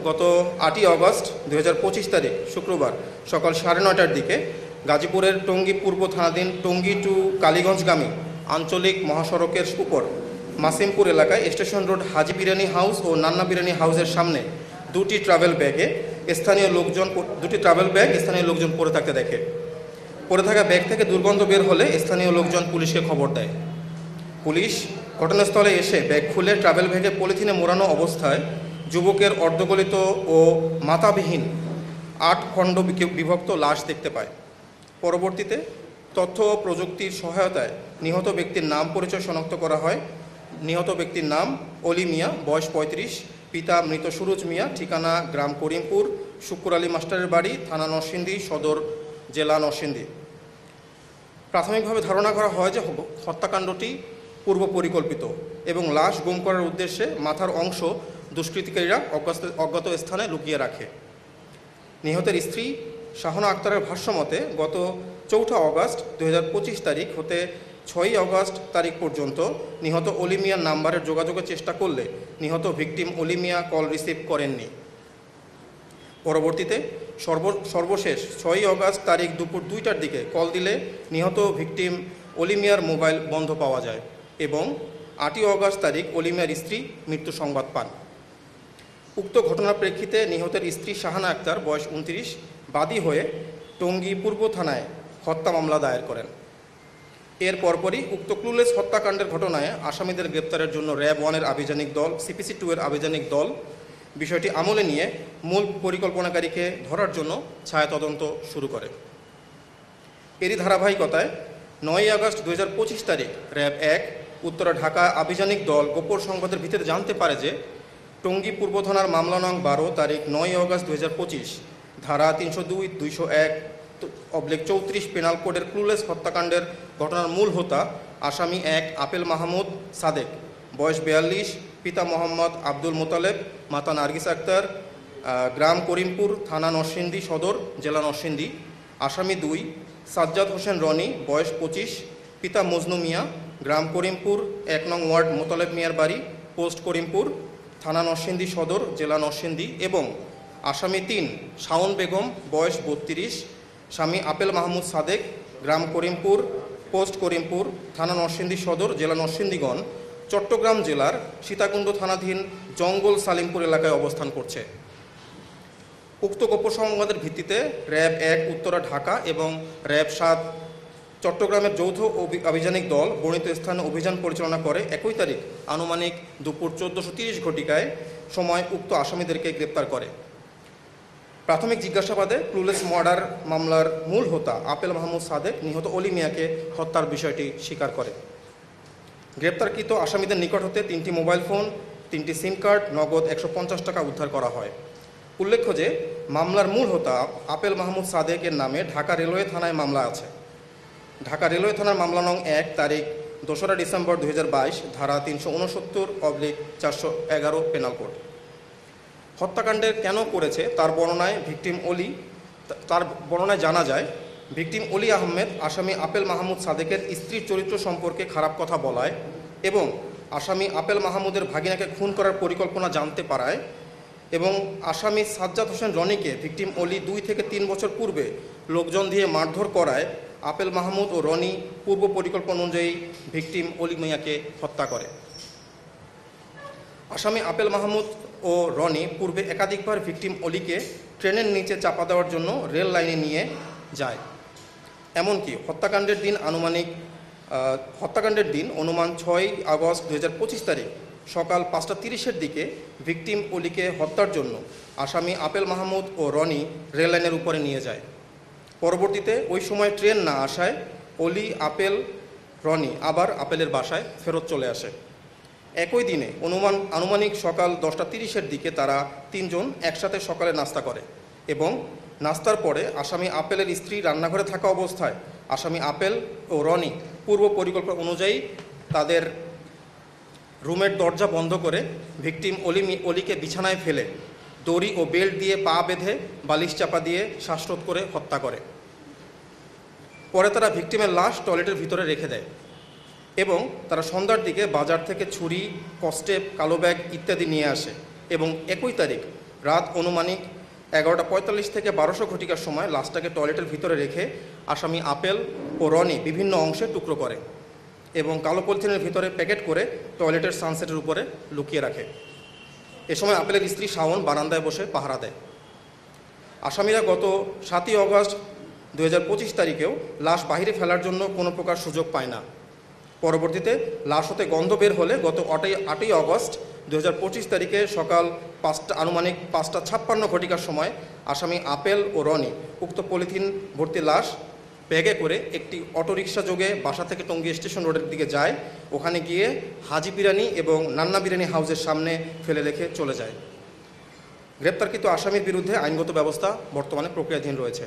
গত 8ই অগস্ট 2025 তারিখ শুক্রবার সকাল 9:30টার দিকে গাজীপুরের টঙ্গী পূর্ব থানাধীন টঙ্গী টু কালীগঞ্জগামী আঞ্চলিক মহাসড়কের উপর মাসিমপুর এলাকায় স্টেশন রোড হাজি বিরিয়ানি হাউস ও নান্না বিরিয়ানি হাউসের সামনে দুটি ট্রাভেল ব্যাগ স্থানীয় লোকজন পড়ে থাকতে দেখে। পড়ে থাকা ব্যাগ থেকে দুর্গন্ধ বের হলে স্থানীয় লোকজন পুলিশকে খবর দেয়। পুলিশ ঘটনাস্থলে এসে ব্যাগ খুলে ট্রাভেল ব্যাগে পলিথিনে মোড়ানো অবস্থায় যুবকের অর্ধগলিত ও মাথাবিহীন 8 খণ্ড বিভক্ত লাশ দেখতে পায়। পরবর্তীতে তথ্য ও প্রযুক্তির সহায়তায় নিহত ব্যক্তির নাম পরিচয় শনাক্ত করা হয়। নিহত ব্যক্তির নাম অলি মিয়া, বয়স 35, পিতা মৃত সুরজ মিয়া, ঠিকানা গ্রাম করিমপুর, শুক্কুর আলী মাস্টারের বাড়ি, থানা নরসিংদী সদর, জেলা নরসিংদী। প্রাথমিকভাবে ধারণা করা হয় যে হত্যাকাণ্ডটি পূর্ব পরিকল্পিত এবং লাশ গুম করার উদ্দেশ্যে মাথার অংশ দুষ্কৃতিকারীরা অজ্ঞাত স্থানে লুকিয়ে রাখে। নিহতের স্ত্রী শাহনা আক্তারের ভাষ্যমতে গত 4 অগস্ট 2025 তারিখ হতে 6 অগস্ট তারিখ পর্যন্ত নিহত অলি মিয়ার নাম্বারে যোগাযোগের চেষ্টা করলে নিহত ভিকটিম অলি মিয়া কল রিসিভ করেননি। পরবর্তীতে সর্বশেষ 6 অগস্ট তারিখ দুপুর 2টার দিকে কল দিলে নিহত ভিকটিম অলি মিয়ার মোবাইল বন্ধ পাওয়া যায় এবং 8 অগস্ট তারিখ অলি মিয়ার স্ত্রী মৃত্যু সংবাদ পান। উক্ত ঘটনার প্রেক্ষিতে নিহতের স্ত্রী শাহানা আক্তার, বয়স 29, বাদী হয়ে টঙ্গী পূর্ব থানায় হত্যা মামলা দায়ের করেন। এর পরপরই উক্ত ক্লুলেস হত্যাকাণ্ডের ঘটনায় আসামিদের গ্রেপ্তারের জন্য র্যাব 1-এর আভিযানিক দল, CPC 2-এর আভিযানিক দল বিষয়টি আমলে নিয়ে মূল পরিকল্পনাকারীকে ধরার জন্য ছায়া তদন্ত শুরু করে। এরই ধারাবাহিকতায় 9 আগস্ট 2025 তারিখ র্যাব 1 উত্তরা ঢাকা আভিযানিক দল গোপন সংবাদের ভিত্তিতে জানতে পারে যে টঙ্গী পূর্ব থানার মামলা নং 12 তারিখ 9 আগস্ট 2025 ধারা 302, 201/34 পেনাল কোডের ক্লুলেস হত্যাকাণ্ডের ঘটনার মূল হোতা আসামি 1 আপেল মাহমুদ সাদেক, বয়স 42, পিতা মোহাম্মদ আব্দুল মোতালেব, মাতা নার্গিস আক্তার, গ্রাম করিমপুর, থানা নরসিংদী সদর, জেলা নরসিংদী। আসামি 2 সাজ্জাদ হোসেন রনি, বয়স 25, পিতা মজনু মিয়া, গ্রাম করিমপুর, 1 নং ওয়ার্ড মোতালেব মিয়ার বাড়ি, পোস্ট করিমপুর, থানা নরসিংদী সদর, জেলা নরসিংদী। এবং আসামি 3 শাওন বেগম, বয়স 32, স্বামী আপেল মাহমুদ সাদেক, গ্রাম করিমপুর, পোস্ট করিমপুর, থানা নরসিংদী সদর, জেলা নরসিংদীগণ চট্টগ্রাম জেলার সীতাকুণ্ড থানাধীন জঙ্গল সালিমপুর এলাকায় অবস্থান করছে। উক্ত গোপন সংবাদের ভিত্তিতে র্যাব 1 উত্তরা ঢাকা এবং র্যাব 7 চট্টগ্রামের যৌথ আভিযানিক দল বর্ণিত স্থানে অভিযান পরিচালনা করে। 1 তারিখ আনুমানিক দুপুর 14:30 ঘটিকায় সময় উক্ত আসামিদেরকে গ্রেপ্তার করে। প্রাথমিক জিজ্ঞাসাবাদে ক্লুলেস মার্ডার মামলার মূল হোতা আপেল মাহমুদ সাদেক নিহত অলি মিয়াকে হত্যার বিষয়টি স্বীকার করে। গ্রেপ্তারকৃত আসামিদের নিকট হতে 3টি মোবাইল ফোন, 3টি সিম কার্ড, নগদ 150 টাকা উদ্ধার করা হয়। উল্লেখ্য যে মামলার মূল হোতা আপেল মাহমুদ সাদেকের নামে ঢাকা রেলওয়ে থানায় মামলা আছে। ঢাকা রেলওয়ে থানার মামলা নং 1 তারিখ 2রা ডিসেম্বর 2022 ধারা 369/411 পেনাল কোড। হত্যাকাণ্ডের কেন করেছে তার বর্ণনায় জানা যায়, ভিকটিম অলি আহমেদ আসামি আপেল মাহমুদ সাদেকের স্ত্রীর চরিত্র সম্পর্কে খারাপ কথা বলায় এবং আসামি আপেল মাহমুদের ভাগিনাকে খুন করার পরিকল্পনা জানতে পারায় এবং আসামি সাজ্জাদ হোসেন রনিকে ভিকটিম অলি 2 থেকে 3 বছর পূর্বে লোকজন দিয়ে মারধর করায় আপেল মাহমুদ ও রনি পূর্ব পরিকল্পনা অনুযায়ী ভিকটিম অলি মিয়াকে হত্যা করে। আসামি আপেল মাহমুদ ও রনি পূর্বে একাধিকবার ভিকটিম অলিকে ট্রেনের নিচে চাপা দেওয়ার জন্য রেল লাইনে নিয়ে যায়। এমনকি হত্যাকাণ্ডের দিন অনুমান 6 আগস্ট 2025 তারিখ সকাল 5:30-এর দিকে ভিকটিম অলিকে হত্যার জন্য আসামি আপেল মাহমুদ ও রনি রেল লাইনের উপরে নিয়ে যায়। পরবর্তীতে ওই সময় ট্রেন না আসায় অলি, আপেল, রনি আবার আপেলের বাসায় ফেরত চলে আসে। একই দিনে আনুমানিক সকাল 10:30-এর দিকে তারা 3 জন একসাথে সকালে নাস্তা করে এবং নাস্তার পরে আসামি আপেলের স্ত্রী রান্নাঘরে থাকা অবস্থায় আসামি আপেল ও রনি পূর্ব পরিকল্পনা অনুযায়ী তাদের রুমের দরজা বন্ধ করে ভিকটিম অলিকে বিছানায় ফেলে দড়ি ও বেল্ট দিয়ে পা বেঁধে বালিশ চাপা দিয়ে শ্বাসরোধ করে হত্যা করে। পরে তারা ভিকটিমের লাশ টয়লেটের ভিতরে রেখে দেয় এবং তারা সন্ধ্যার দিকে বাজার থেকে ছুরি, কস্টেপ, কালো ব্যাগ ইত্যাদি নিয়ে আসে এবং 1 তারিখ রাত অনুমানিক 11:45 থেকে 1200 ঘটিকার সময় লাশটাকে টয়লেটের ভিতরে রেখে আসামি আপেল ও রনি বিভিন্ন অংশে টুকরো করে এবং কালো পলিথিনের ভিতরে প্যাকেট করে টয়লেটের সানসেটের উপরে লুকিয়ে রাখে। এ সময় আপেলের স্ত্রী শাওন বারান্দায় বসে পাহারা দেয়। আসামিরা গত 7ই অগস্ট 2025 তারিখেও লাশ বাহিরে ফেলার জন্য কোনো প্রকার সুযোগ পায় না। পরবর্তীতে লাশ হতে গন্ধ বের হলে গত 8ই অগস্ট 2025 তারিখে সকাল আনুমানিক 5:56 ঘটিকার সময় আসামি আপেল ও রনি উক্ত পলিথিন ভর্তি লাশ ব্যাগে করে একটি অটোরিকশা যোগে বাসা থেকে টঙ্গী স্টেশন রোডের দিকে যায়। ওখানে গিয়ে হাজি বিরিয়ানি এবং নান্না বিরিয়ানি হাউসের সামনে ফেলে রেখে চলে যায়। গ্রেপ্তারকৃত আসামির বিরুদ্ধে আইনগত ব্যবস্থা বর্তমানে প্রক্রিয়াধীন রয়েছে।